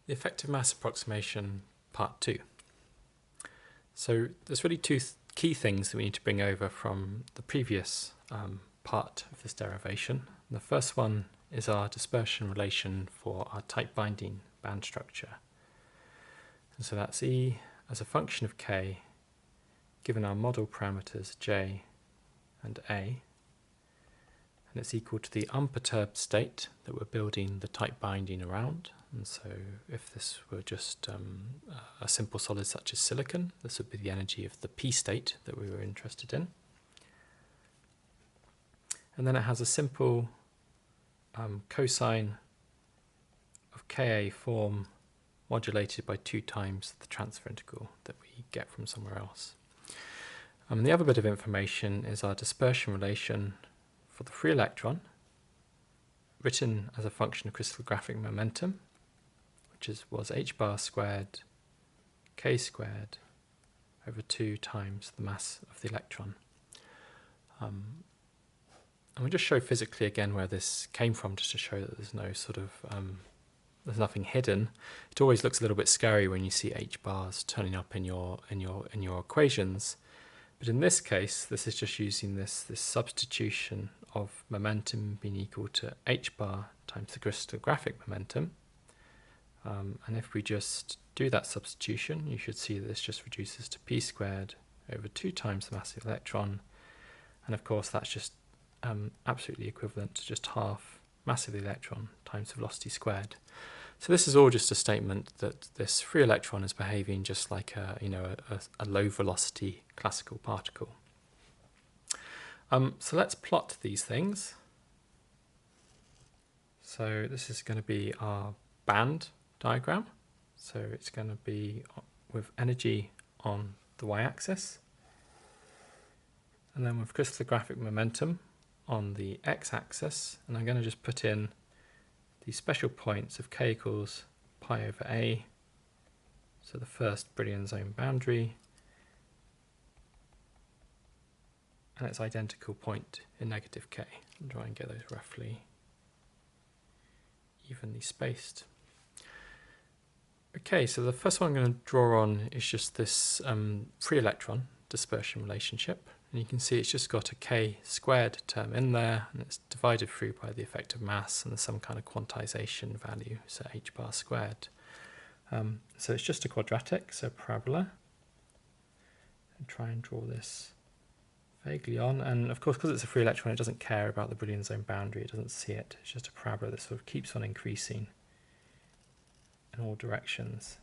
The effective mass approximation, part 2. So there's really two key things that we need to bring over from the previous part of this derivation. And the first one is our dispersion relation for our tight binding band structure. And so that's E as a function of K, given our model parameters J and A, and it's equal to the unperturbed state that we're building the tight binding around. And so if this were just a simple solid such as silicon, this would be the energy of the P state that we were interested in. And then it has a simple cosine of Ka form modulated by 2 times the transfer integral that we get from somewhere else. The other bit of information is our dispersion relation for the free electron, written as a function of crystallographic momentum, which was h bar squared k squared over 2 times the mass of the electron. And we'll just show physically again where this came from, just to show that there's no sort of there's nothing hidden. It always looks a little bit scary when you see h bars turning up in your equations, but in this case, this is just using this substitution of momentum being equal to h bar times the crystallographic momentum. And if we just do that substitution, you should see that this just reduces to p squared over 2 times the mass of the electron. And of course, that's just absolutely equivalent to just half mass of the electron times velocity squared. So this is all just a statement that this free electron is behaving just like a low velocity classical particle. So let's plot these things. So this is going to be our band diagram. So it's going to be with energy on the y-axis, and then with crystallographic momentum on the x-axis, and I'm going to just put in these special points of k equals pi over a, so the first Brillouin zone boundary, and its identical point in negative k. I'll try and get those roughly evenly spaced. Okay, so the first one I'm going to draw on is just this free electron dispersion relationship. And you can see it's just got a k squared term in there, and it's divided through by the effective mass and some kind of quantization value, so h bar squared. So it's just a quadratic, so a parabola. And try and draw this vaguely on. And of course, because it's a free electron, it doesn't care about the Brillouin zone boundary. It doesn't see it. It's just a parabola that sort of keeps on increasing in all directions.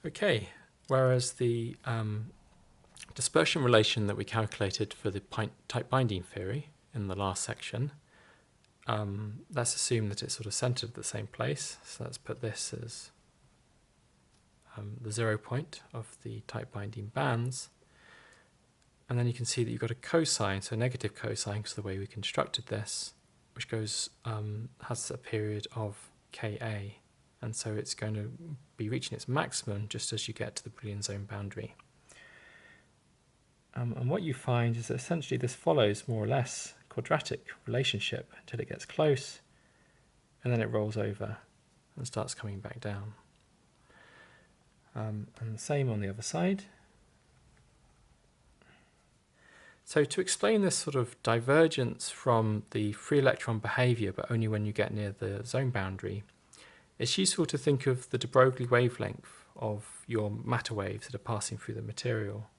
Okay, whereas the dispersion relation that we calculated for the tight binding theory in the last section, let's assume that it's sort of centered at the same place. So let's put this as the 0 point of the tight binding bands. And then you can see that you've got a cosine, so negative cosine, because of the way we constructed this, which goes has a period of Ka, and so it's going to be reaching its maximum just as you get to the Brillouin zone boundary. And what you find is that essentially this follows more or less a quadratic relationship until it gets close, and then it rolls over and starts coming back down. And the same on the other side. So to explain this sort of divergence from the free electron behavior, but only when you get near the zone boundary, it's useful to think of the de Broglie wavelength of your matter waves that are passing through the material.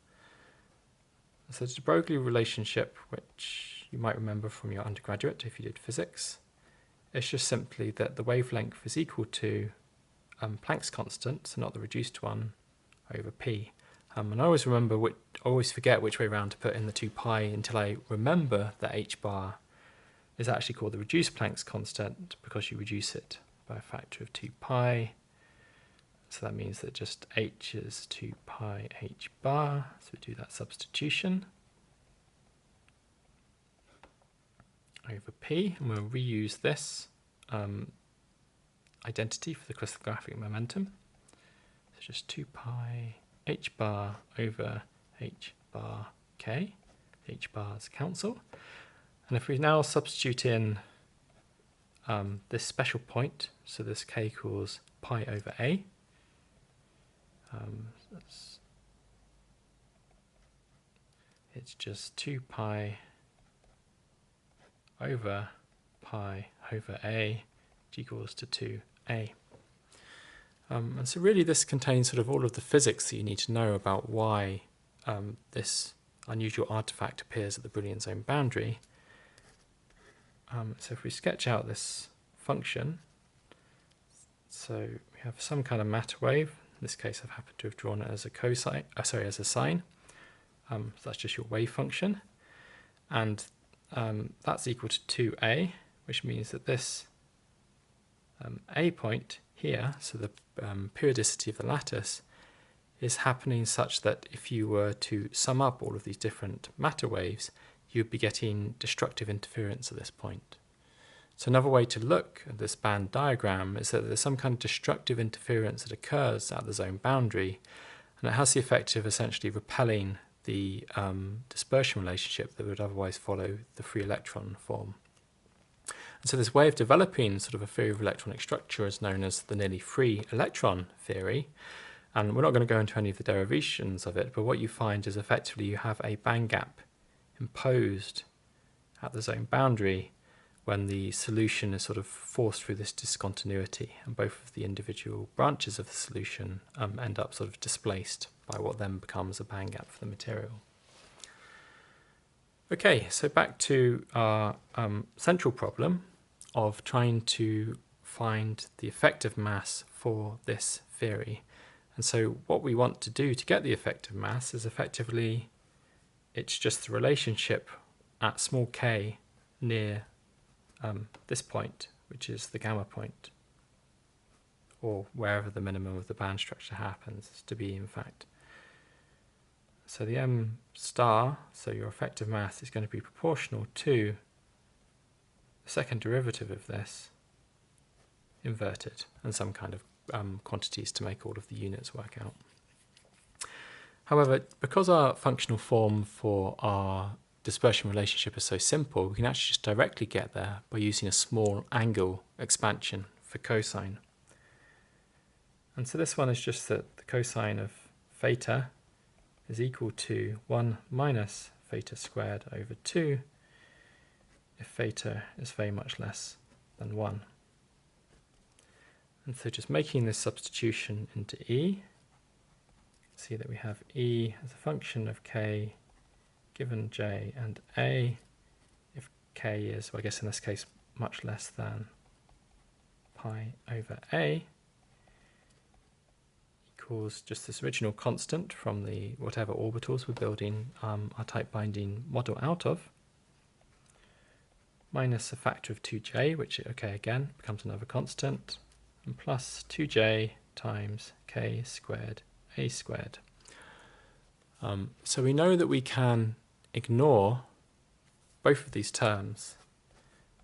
So the de Broglie relationship, which you might remember from your undergraduate if you did physics, it's just simply that the wavelength is equal to Planck's constant, so not the reduced one, over p. And I always forget which way around to put in the 2 pi until I remember that h bar is actually called the reduced Planck's constant because you reduce it by a factor of 2 pi. So that means that just h is 2 pi h bar. So we do that substitution over p, and we'll reuse this identity for the crystallographic momentum. So just 2 pi h bar over h bar k. H bars cancel. And if we now substitute in this special point, so this k equals pi over a. It's just 2 pi over pi over a, which equals to 2a. And so really this contains sort of all of the physics that you need to know about why this unusual artifact appears at the Brillouin zone boundary. So if we sketch out this function, so we have some kind of matter wave. In this case I've happened to have drawn it as a cosine, as a sine. So that's just your wave function. And that's equal to 2a, which means that this a point here, so the periodicity of the lattice, is happening such that if you were to sum up all of these different matter waves, you'd be getting destructive interference at this point. So another way to look at this band diagram is that there's some kind of destructive interference that occurs at the zone boundary, and it has the effect of essentially repelling the dispersion relationship that would otherwise follow the free electron form. And so this way of developing sort of a theory of electronic structure is known as the nearly free electron theory. And we're not going to go into any of the derivations of it, but what you find is effectively you have a band gap imposed at the zone boundary when the solution is sort of forced through this discontinuity, and both of the individual branches of the solution end up sort of displaced by what then becomes a band gap for the material. Okay, so back to our central problem of trying to find the effective mass for this theory. And so what we want to do to get the effective mass is effectively, it's just the relationship at small k near this point, which is the gamma point, or wherever the minimum of the band structure happens to be, in fact. So the m star, so your effective mass, is going to be proportional to the second derivative of this inverted, and some kind of quantities to make all of the units work out. However, because our functional form for our dispersion relationship is so simple, we can actually just directly get there by using a small angle expansion for cosine. And so this one is just that the cosine of theta is equal to 1 minus theta squared over 2 if theta is very much less than 1. And so just making this substitution into E, see that we have E as a function of k given j and a, if k is, well, I guess in this case, much less than pi over a, equals just this original constant from the whatever orbitals we're building our type binding model out of, minus a factor of 2j, which, okay, again, becomes another constant, and plus 2j times k squared a squared. So we know that we can ignore both of these terms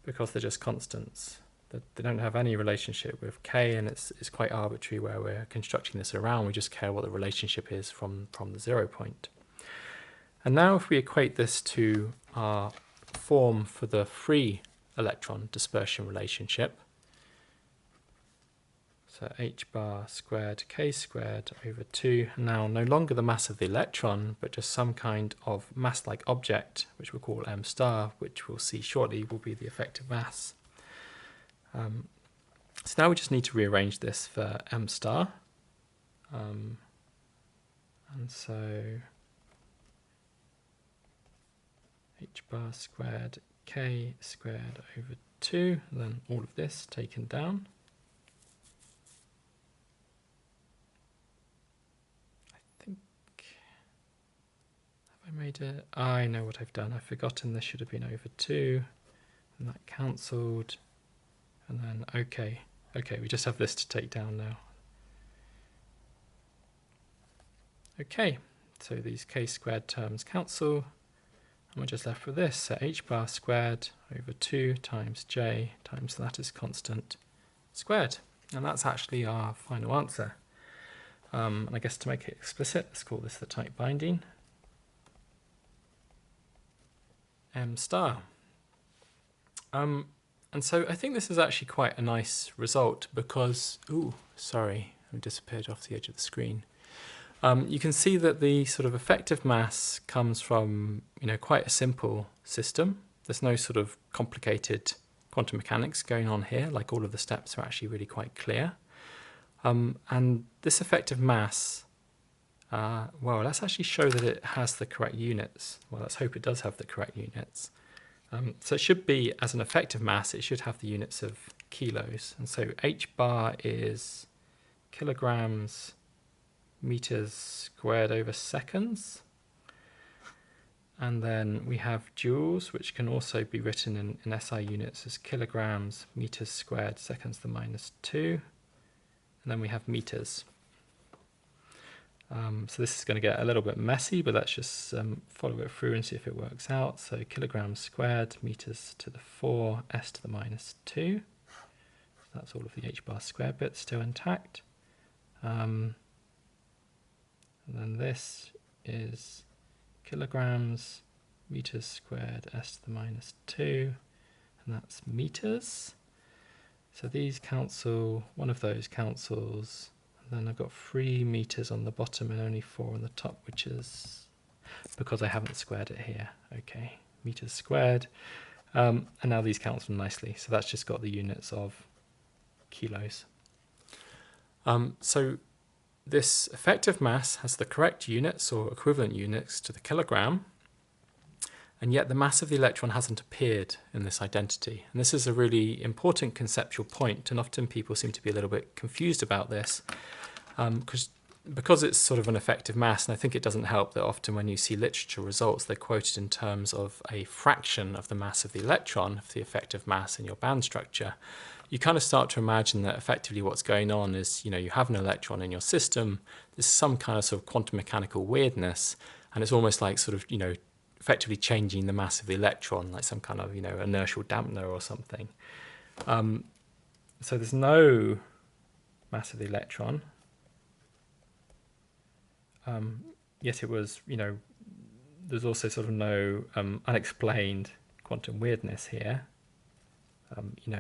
because they're just constants. They don't have any relationship with k, and it's quite arbitrary where we're constructing this around. We just care what the relationship is from the 0 point. And now if we equate this to our form for the free electron dispersion relationship, so h bar squared k squared over 2, now no longer the mass of the electron, but just some kind of mass-like object, which we'll call m star, which we'll see shortly will be the effective mass. So now we just need to rearrange this for m star. And so h bar squared k squared over 2, and then all of this taken down. I made it. I know what I've done. I've forgotten this should have been over 2, and that cancelled. And then, okay, we just have this to take down now. Okay, so these k squared terms cancel, and we're just left with this. So h bar squared over 2 times j times the lattice constant squared. And that's actually our final answer. And I guess to make it explicit, let's call this the type binding m star. And so I think this is actually quite a nice result because, ooh, sorry, I've disappeared off the edge of the screen. You can see that the sort of effective mass comes from, quite a simple system. There's no sort of complicated quantum mechanics going on here, like all of the steps are actually really quite clear. And this effective mass, well, let's actually show that it has the correct units. Well, let's hope it does have the correct units. So it should be, as an effective mass, it should have the units of kilos. And so h bar is kilograms meters squared over seconds. And then we have joules, which can also be written in SI units as kilograms meters squared seconds to the minus 2. And then we have meters. So this is going to get a little bit messy, but let's just follow it through and see if it works out. So kilograms squared, meters to the 4, s to the minus 2. So that's all of the h bar squared bits still intact. And then this is kilograms, meters squared, s to the minus 2, and that's meters. So these cancel, one of those cancels. Then I've got 3 meters on the bottom and only 4 on the top, which is because I haven't squared it here. Okay, meters squared. And now these cancel nicely. So that's just got the units of kilos. So this effective mass has the correct units or equivalent units to the kilogram. And yet the mass of the electron hasn't appeared in this identity. And this is a really important conceptual point, and often people seem to be a little bit confused about this because it's sort of an effective mass, and I think it doesn't help that often when you see literature results, they're quoted in terms of a fraction of the mass of the electron, of the effective mass in your band structure. You kind of start to imagine that effectively what's going on is, you have an electron in your system, there's some kind of sort of quantum mechanical weirdness, and it's almost like sort of, effectively changing the mass of the electron, like some kind of, inertial dampener or something. So there's no mass of the electron. Yet it was, there's also sort of no unexplained quantum weirdness here.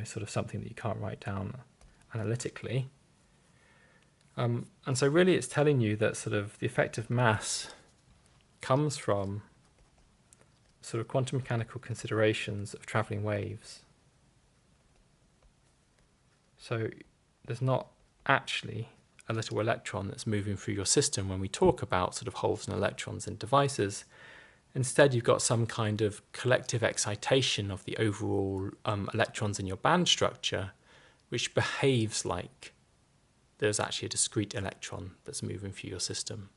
Sort of something that you can't write down analytically. And so really it's telling you that sort of the effective mass comes from sort of quantum mechanical considerations of travelling waves. So there's not actually a little electron that's moving through your system when we talk about sort of holes and electrons in devices. Instead, you've got some kind of collective excitation of the overall electrons in your band structure, which behaves like there's actually a discrete electron that's moving through your system.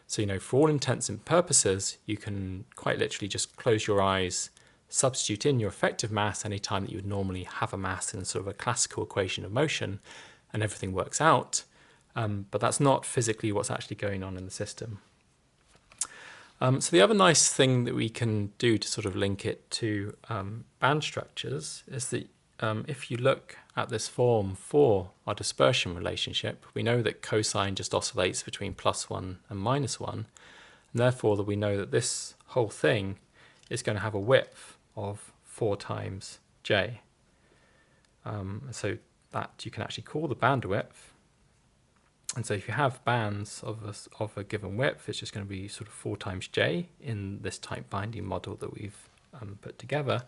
So, for all intents and purposes, you can quite literally just close your eyes, substitute in your effective mass any time that you would normally have a mass in sort of a classical equation of motion, and everything works out. But that's not physically what's actually going on in the system. So the other nice thing that we can do to sort of link it to band structures is that if you look at this form for our dispersion relationship, we know that cosine just oscillates between +1 and -1, and therefore that we know that this whole thing is going to have a width of 4 times j. So that you can actually call the bandwidth. And so if you have bands of a given width, it's just going to be sort of 4 times j in this type binding model that we've put together.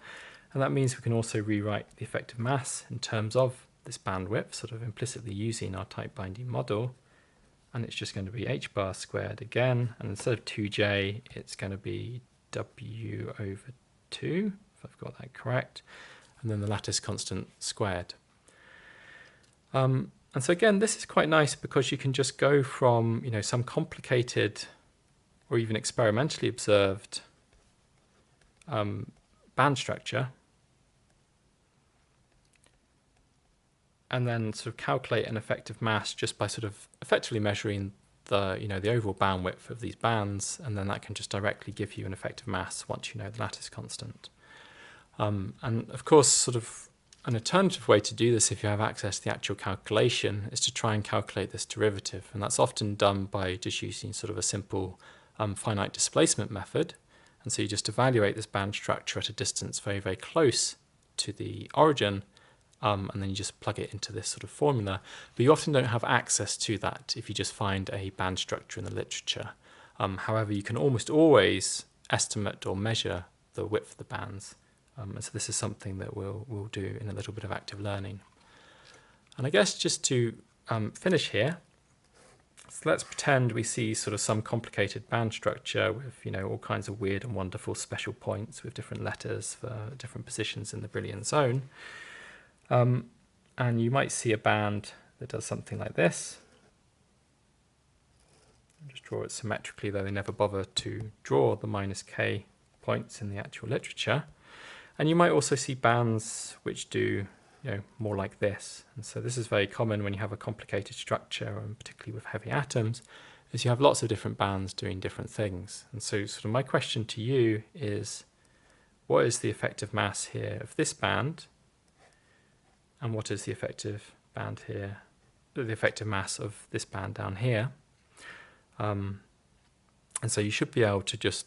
And that means we can also rewrite the effective mass in terms of this bandwidth, sort of implicitly using our type binding model. And it's just going to be h bar squared again. And instead of 2j, it's going to be w over 2, if I've got that correct. And then the lattice constant squared. And so again, this is quite nice because you can just go from, some complicated or even experimentally observed band structure and then sort of calculate an effective mass just by sort of effectively measuring the, the overall bandwidth of these bands, and then that can just directly give you an effective mass once you know the lattice constant. And of course, sort of an alternative way to do this, if you have access to the actual calculation, is to try and calculate this derivative. And that's often done by just using sort of a simple finite displacement method. And so you just evaluate this band structure at a distance very, very close to the origin, and then you just plug it into this sort of formula. But you often don't have access to that if you just find a band structure in the literature. However, you can almost always estimate or measure the width of the bands. And so this is something that we'll do in a little bit of active learning. And I guess just to finish here, so let's pretend we see sort of some complicated band structure with, you know, all kinds of weird and wonderful special points with different letters for different positions in the Brillouin zone. And you might see a band that does something like this. I'll just draw it symmetrically, though they never bother to draw the -k points in the actual literature. And you might also see bands which do, you know, more like this. And so this is very common when you have a complicated structure, and particularly with heavy atoms, is you have lots of different bands doing different things. And so sort of my question to you is, what is the effective mass here of this band? And what is the effective band here, the effective mass of this band down here? And so you should be able to just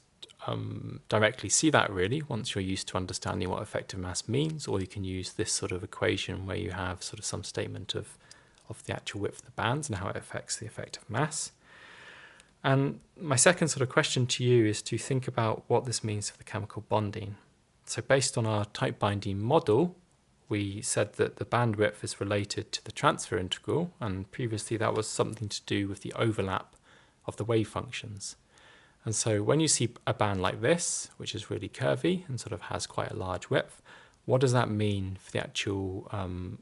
directly see that, really, once you're used to understanding what effective mass means, or you can use this sort of equation where you have sort of some statement of the actual width of the bands and how it affects the effective mass. And my second sort of question to you is to think about what this means for the chemical bonding. So based on our type binding model, we said that the bandwidth is related to the transfer integral, and previously that was something to do with the overlap of the wave functions. And so when you see a band like this, which is really curvy and sort of has quite a large width, what does that mean for the actual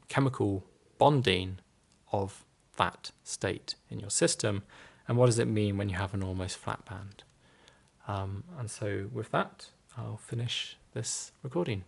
chemical bonding of that state in your system? And what does it mean when you have an almost flat band? And so with that, I'll finish this recording.